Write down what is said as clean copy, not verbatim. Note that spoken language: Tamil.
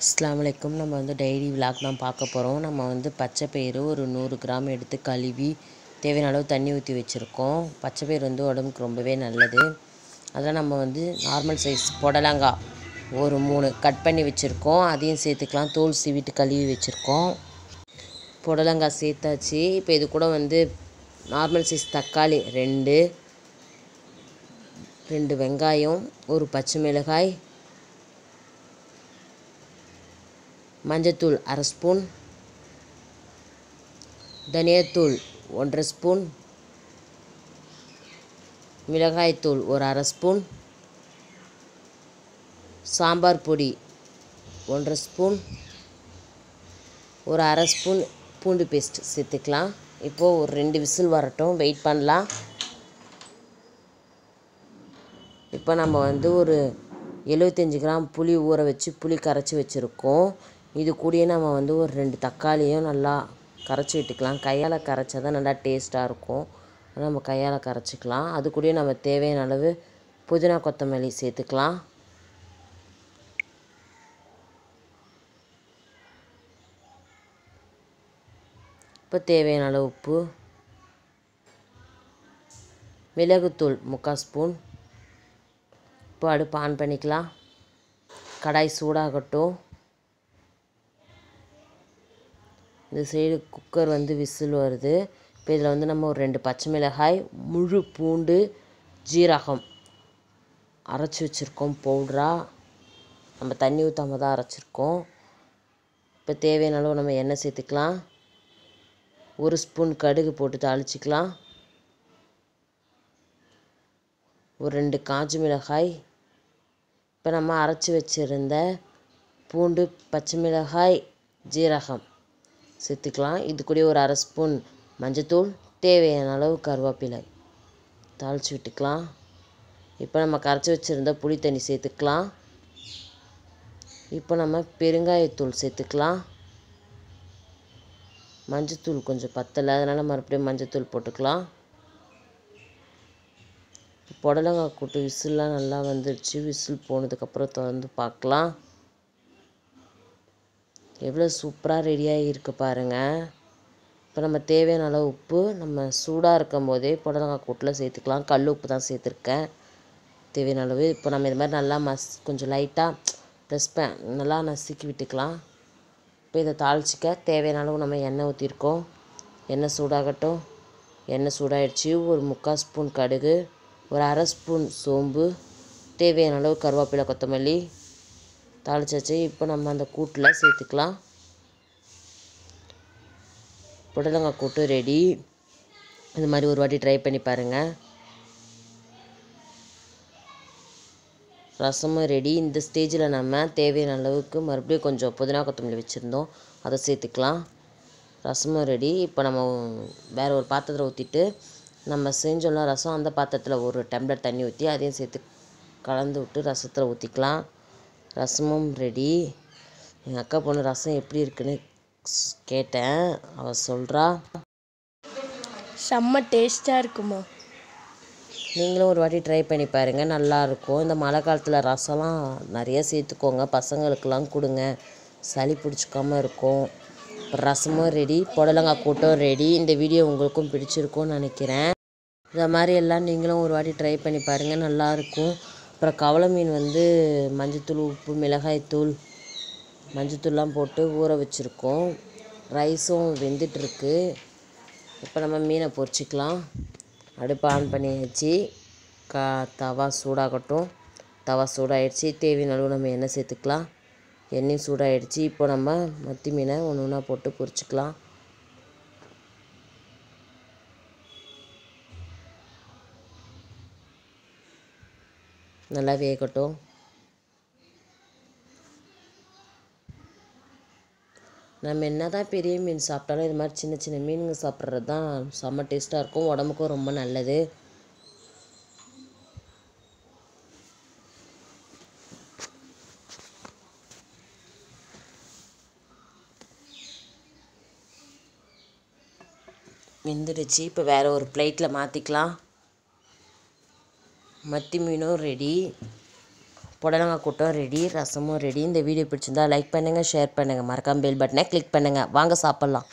அஸ்ஸலாமு அலைக்கும். நம்ம டெய்லி விலாக் தான் பார்க்க போகிறோம். நம்ம பச்சை பயிறு ஒரு 100 கிராம் எடுத்து கழுவி தேவையான அளவு தண்ணி ஊற்றி வச்சுருக்கோம். பச்சை பயிறு உடம்புக்கு ரொம்பவே நல்லது. அதில் நம்ம நார்மல் சைஸ் புடலங்காய் ஒரு 3 கட் பண்ணி வச்சுருக்கோம். அதையும் சேர்த்துக்கலாம். தோல் சீவிட்டு கழுவி வச்சுருக்கோம். புடலங்காய் சேர்த்தாச்சு. இப்போ இது கூட நார்மல் சைஸ் தக்காளி 2 வெங்காயம், ஒரு பச்சை மிளகாய், மஞ்சத்தூள் 1/2 ஸ்பூன், தனியாத்தூள் 1/2 ஸ்பூன், மிளகாய்த்தூள் ஒரு 1/2 ஸ்பூன், சாம்பார் பொடி 1/2 ஸ்பூன், ஒரு 1/2 ஸ்பூன் பூண்டு பேஸ்ட் சேர்த்துக்கலாம். இப்போது ஒரு 2 விசில் வரட்டும், வெயிட் பண்ணலாம். இப்போ நம்ம ஒரு 75 கிராம் புளி ஊற வச்சு புளி கரைச்சி வச்சுருக்கோம். இது கூடயே நம்ம ஒரு 2 தக்காளியும் நல்லா கரைச்சி விட்டுக்கலாம். கையால் கரைச்சா தான் நல்லா டேஸ்ட்டாக இருக்கும். நம்ம கையால் கரைச்சிக்கலாம். அது கூடயே நம்ம தேவையான அளவு புதினா கொத்தமல்லி சேர்த்துக்கலாம். இப்போ தேவையான அளவு உப்பு, மிளகுத்தூள் 3/4 ஸ்பூன். இப்போ அடுப்பு ஆன் பண்ணிக்கலாம். கடாய் சூடாகட்டும். இந்த சைடு குக்கர் விசில் வருது. இப்போ இதில் நம்ம ஒரு 2 பச்சை மிளகாய், முழு பூண்டு, ஜீரகம் அரைச்சி வச்சுருக்கோம் பவுடராக. நம்ம தண்ணி ஊற்றாமல் தான் அரைச்சிருக்கோம். இப்போ தேவையான அளவு நம்ம எண்ணெய் சேர்த்துக்கலாம். 1 ஸ்பூன் கடுகு போட்டு தாளிச்சிக்கலாம். ஒரு 2 காஞ்ச மிளகாய். இப்போ நம்ம அரைச்சி வச்சுருந்த பூண்டு, பச்சை மிளகாய், ஜீரகம் சேர்த்துக்கலாம். இது கூட ஒரு 1/2 ஸ்பூன் மஞ்சத்தூள், தேவையான அளவு கருவேப்பிலை தாளித்து விட்டுக்கலாம். இப்போ நம்ம கரைச்சி வச்சுருந்த புளி தண்ணி சேர்த்துக்கலாம். இப்போ நம்ம பெருங்காயத்தூள் சேர்த்துக்கலாம். மஞ்சத்தூள் கொஞ்சம் பத்தலை, அதனால் மறுபடியும் மஞ்சத்தூள் போட்டுக்கலாம். புடலங்காய் கூட்டு விசில்லாம் நல்லா வந்துடுச்சு. விசில் போனதுக்கப்புறம் திறந்து பார்க்கலாம். எவ்வளோ சூப்பராக ரெடியாகி இருக்குது பாருங்கள். இப்போ நம்ம தேவையான அளவு உப்பு நம்ம சூடாக இருக்கும் போதே புடலங்காய் கூட்டில் சேர்த்துக்கலாம். கல் உப்பு தான் சேர்த்துருக்கேன். தேவையான அளவு. இப்போ நம்ம இது மாதிரி நல்லா கொஞ்சம் லைட்டாக நல்லா நசுக்கி விட்டுக்கலாம். இப்போ இதை தாளிச்சிக்க தேவையான அளவு நம்ம எண்ணெய் ஊற்றிருக்கோம். எண்ணெய் சூடாகட்டும். எண்ணெய் சூடாகிடுச்சு. ஒரு 3/4 ஸ்பூன் கடுகு, ஒரு 1/2 ஸ்பூன் சோம்பு, தேவையான அளவு கருவேப்பிலை கொத்தமல்லி தாளிச்சாச்சு. இப்போ நம்ம அந்த கூட்டில் சேர்த்துக்கலாம். புடலங்காய் கூட்டு ரெடி. இது மாதிரி ஒரு வாட்டி ட்ரை பண்ணி பாருங்கள். ரசமும் ரெடி. இந்த ஸ்டேஜில் நம்ம தேவையான அளவுக்கு மறுபடியும் கொஞ்சம் புதினா கொத்தமல்லி வச்சுருந்தோம், அதை சேர்த்துக்கலாம். ரசமும் ரெடி. இப்போ நம்ம வேறு ஒரு பாத்திரத்தில் ஊற்றிட்டு நம்ம செஞ்சோம்ல ரசம், அந்த பாத்திரத்தில் ஒரு டம்ளர் தண்ணி ஊற்றி அதையும் சேர்த்து கலந்து விட்டு ரசத்தில் ஊற்றிக்கலாம். ரசமும் ரெடி. எங்கள் அக்கா பொண்ணு ரசம் எப்படி இருக்குன்னு கேட்டேன். அவள் சொல்கிறா செம்ம டேஸ்ட்டாக இருக்குமா. நீங்களும் ஒரு வாட்டி ட்ரை பண்ணி பாருங்கள், நல்லாயிருக்கும். இந்த மழை காலத்தில் ரசம்லாம் நிறைய சேர்த்துக்கோங்க, பசங்களுக்கெல்லாம் கொடுங்க, சளி பிடிச்சிக்காமல் இருக்கும். ரசமும் ரெடி, புடலங்காய் கூட்டும் ரெடி. இந்த வீடியோ உங்களுக்கும் பிடிச்சிருக்கும்னு நினைக்கிறேன். இந்த மாதிரி எல்லாம் நீங்களும் ஒரு வாட்டி ட்ரை பண்ணி பாருங்கள், நல்லாயிருக்கும். அப்புறம் கவலை மீன் மஞ்சத்தூள், உப்பு, மிளகாய்த்தூள், மஞ்சத்தூள்லாம் போட்டு ஊற வச்சுருக்கோம். ரைஸும் வெந்துட்டுருக்கு. இப்போ நம்ம மீனை பொரிச்சிக்கலாம். அடுப்பு ஆன் பண்ணியாச்சு. தவா சூடாகட்டும். தவா சூடாகிடுச்சு. தேவையான அளவு நம்ம எண்ணெய் சேர்த்துக்கலாம். எண்ணெயும் சூடாகிடுச்சு. இப்போ நம்ம மத்தி மீனை ஒன்று ஒன்றா போட்டு பொரிச்சிக்கலாம். நல்லா வேகட்டும். நம்ம என்ன தான் பெரிய மீன் சாப்பிட்டாலும் இது மாதிரி சின்ன சின்ன மீனுங்க சாப்பிட்றது தான் செம்ம டேஸ்ட்டாக இருக்கும். உடம்புக்கும் ரொம்ப நல்லது. வெந்துடுச்சு. இப்போ வேறு ஒரு பிளேட்டில் மாற்றிக்கலாம். மத்தி மீனும் ரெடி. புடலங்காய் கூட்டம் ரெடி, ரசமும் ரெடி. இந்த வீடியோ பிடிச்சிருந்தா லைக் பண்ணுங்கள், ஷேர் பண்ணுங்கள், மறக்காம பெல் பட்டனை கிளிக் பண்ணுங்கள். வாங்க சாப்பிட்லாம்.